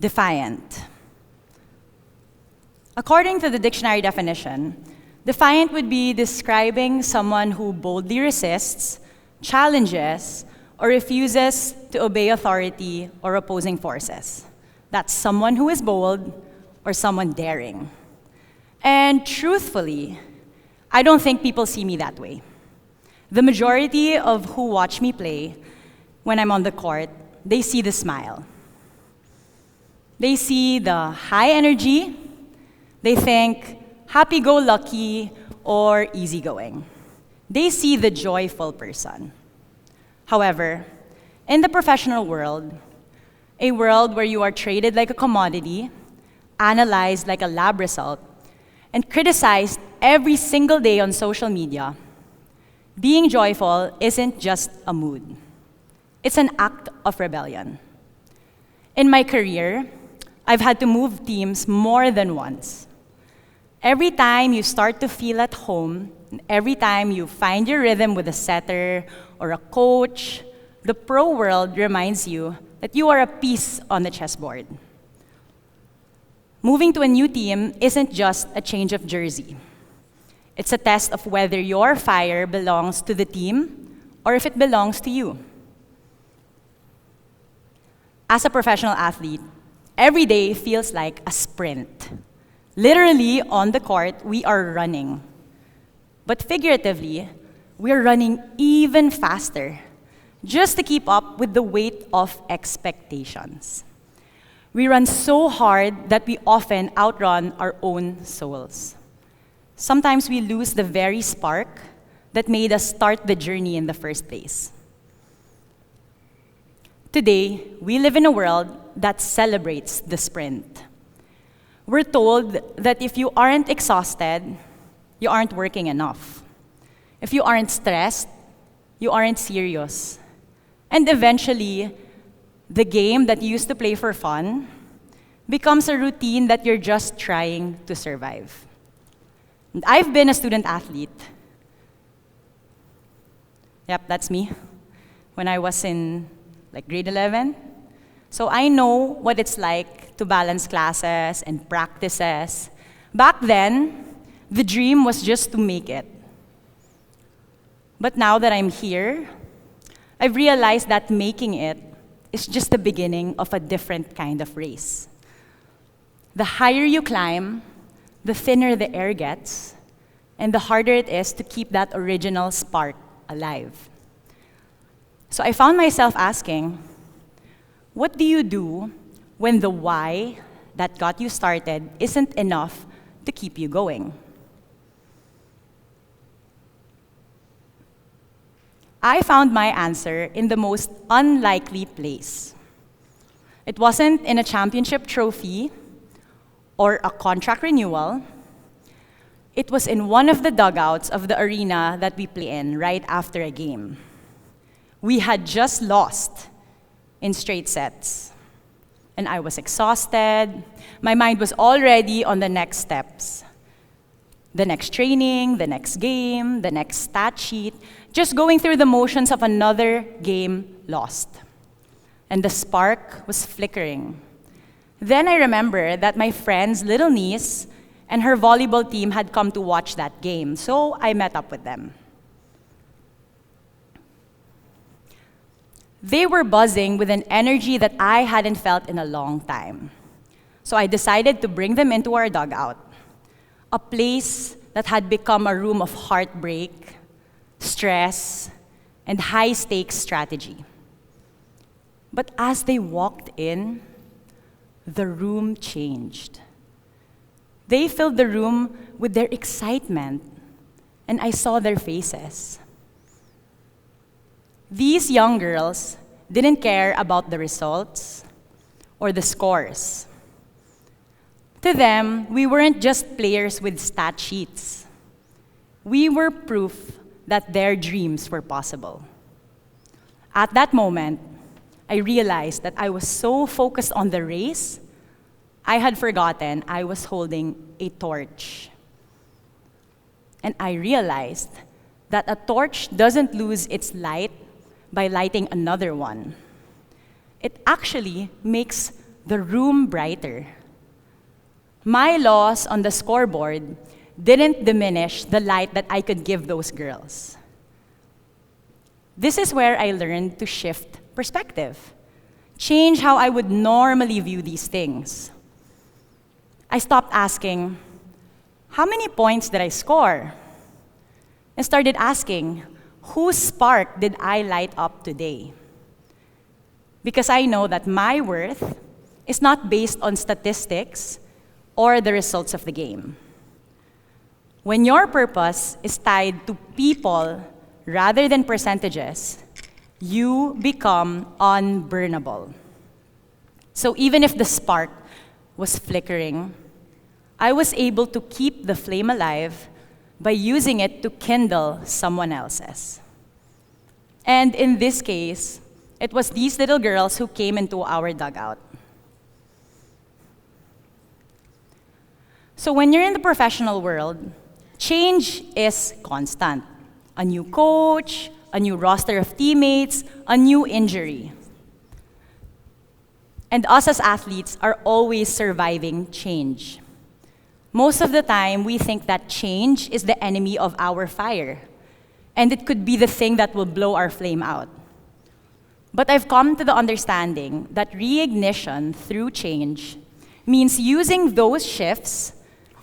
Defiant. According to the dictionary definition, defiant would be describing someone who boldly resists, challenges, or refuses to obey authority or opposing forces. That's someone who is bold or someone daring. And truthfully, I don't think people see me that way. The majority of who watch me play when I'm on the court, they see the smile. They see the high energy. They think happy-go-lucky or easygoing. They see the joyful person. However, in the professional world, a world where you are traded like a commodity, analyzed like a lab result, and criticized every single day on social media, being joyful isn't just a mood. It's an act of rebellion. In my career, I've had to move teams more than once. Every time you start to feel at home, every time you find your rhythm with a setter or a coach, the pro world reminds you that you are a piece on the chessboard. Moving to a new team isn't just a change of jersey. It's a test of whether your fire belongs to the team or if it belongs to you. As a professional athlete, every day feels like a sprint. Literally, on the court, we are running. But figuratively, we are running even faster, just to keep up with the weight of expectations. We run so hard that we often outrun our own souls. Sometimes we lose the very spark that made us start the journey in the first place. Today, we live in a world that celebrates the sprint. We're told that if you aren't exhausted, you aren't working enough. If you aren't stressed, you aren't serious. And eventually, the game that you used to play for fun becomes a routine that you're just trying to survive. And I've been a student athlete. Yep, that's me. When I was in grade 11. So I know what it's like to balance classes and practices. Back then, the dream was just to make it. But now that I'm here, I've realized that making it is just the beginning of a different kind of race. The higher you climb, the thinner the air gets, and the harder it is to keep that original spark alive. So I found myself asking, what do you do when the why that got you started isn't enough to keep you going? I found my answer in the most unlikely place. It wasn't in a championship trophy or a contract renewal. It was in one of the dugouts of the arena that we play in right after a game. We had just lost in straight sets, and I was exhausted. My mind was already on the next steps. The next training, the next game, the next stat sheet, just going through the motions of another game lost. And the spark was flickering. Then I remember that my friend's little niece and her volleyball team had come to watch that game, so I met up with them. They were buzzing with an energy that I hadn't felt in a long time. So I decided to bring them into our dugout, a place that had become a room of heartbreak, stress, and high-stakes strategy. But as they walked in, the room changed. They filled the room with their excitement, and I saw their faces. These young girls didn't care about the results or the scores. To them, we weren't just players with stat sheets. We were proof that their dreams were possible. At that moment, I realized that I was so focused on the race, I had forgotten I was holding a torch. And I realized that a torch doesn't lose its light by lighting another one. It actually makes the room brighter. My loss on the scoreboard didn't diminish the light that I could give those girls. This is where I learned to shift perspective, change how I would normally view these things. I stopped asking, how many points did I score? And started asking, whose spark did I light up today? Because I know that my worth is not based on statistics or the results of the game. When your purpose is tied to people rather than percentages, you become unburnable. So even if the spark was flickering, I was able to keep the flame alive by using it to kindle someone else's. And in this case, it was these little girls who came into our dugout. So when you're in the professional world, change is constant. A new coach, a new roster of teammates, a new injury. And us as athletes are always surviving change. Most of the time, we think that change is the enemy of our fire, and it could be the thing that will blow our flame out. But I've come to the understanding that reignition through change means using those shifts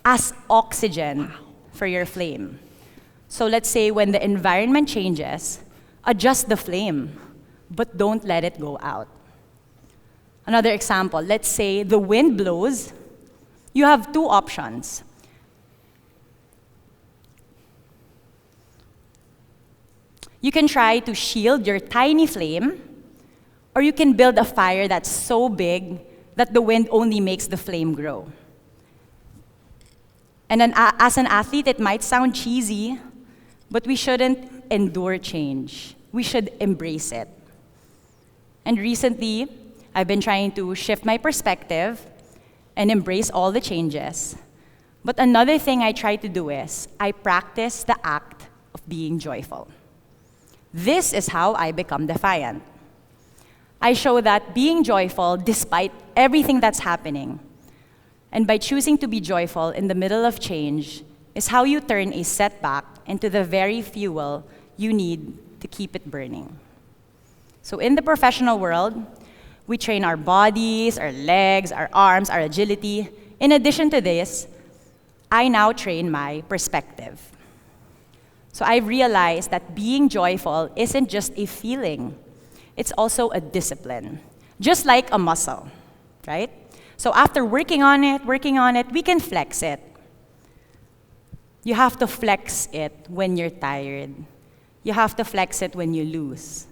as oxygen for your flame. So let's say when the environment changes, adjust the flame, but don't let it go out. Another example, let's say the wind blows. You have two options. You can try to shield your tiny flame, or you can build a fire that's so big that the wind only makes the flame grow. And as an athlete, it might sound cheesy, but we shouldn't endure change. We should embrace it. And recently, I've been trying to shift my perspective and embrace all the changes. But another thing I try to do is I practice the act of being joyful. This is how I become defiant. I show that being joyful despite everything that's happening, and by choosing to be joyful in the middle of change, is how you turn a setback into the very fuel you need to keep it burning. So in the professional world, we train our bodies, our legs, our arms, our agility. In addition to this, I now train my perspective. So I've realized that being joyful isn't just a feeling, it's also a discipline, just like a muscle, right? So after working on it, we can flex it. You have to flex it when you're tired. You have to flex it when you lose.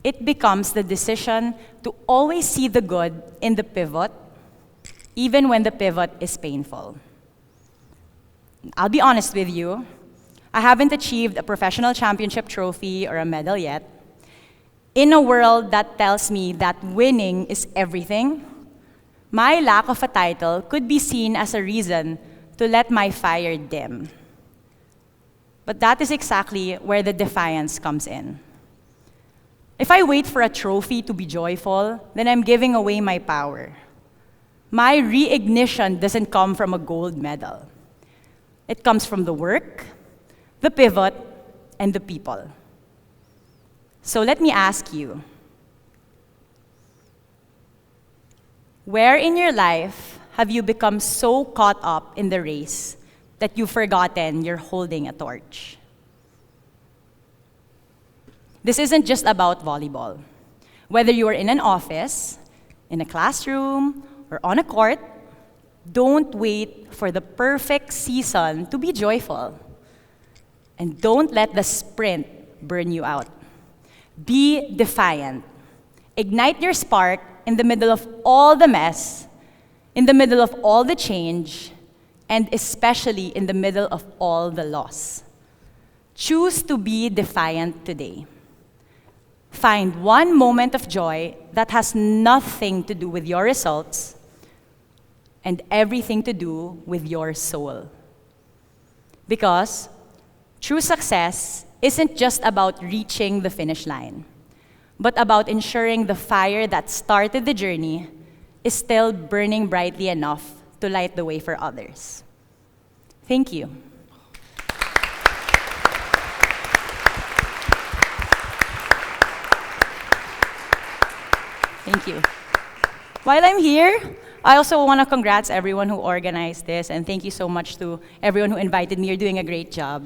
It becomes the decision to always see the good in the pivot, even when the pivot is painful. I'll be honest with you, I haven't achieved a professional championship trophy or a medal yet. In a world that tells me that winning is everything, my lack of a title could be seen as a reason to let my fire dim. But that is exactly where the defiance comes in. If I wait for a trophy to be joyful, then I'm giving away my power. My reignition doesn't come from a gold medal. It comes from the work, the pivot, and the people. So let me ask you, where in your life have you become so caught up in the race that you've forgotten you're holding a torch? This isn't just about volleyball. Whether you are in an office, in a classroom, or on a court, don't wait for the perfect season to be joyful. And don't let the sprint burn you out. Be defiant. Ignite your spark in the middle of all the mess, in the middle of all the change, and especially in the middle of all the loss. Choose to be defiant today. Find one moment of joy that has nothing to do with your results and everything to do with your soul. Because true success isn't just about reaching the finish line, but about ensuring the fire that started the journey is still burning brightly enough to light the way for others. Thank you. Thank you. While I'm here, I also want to congrats everyone who organized this, and thank you so much to everyone who invited me. You're doing a great job.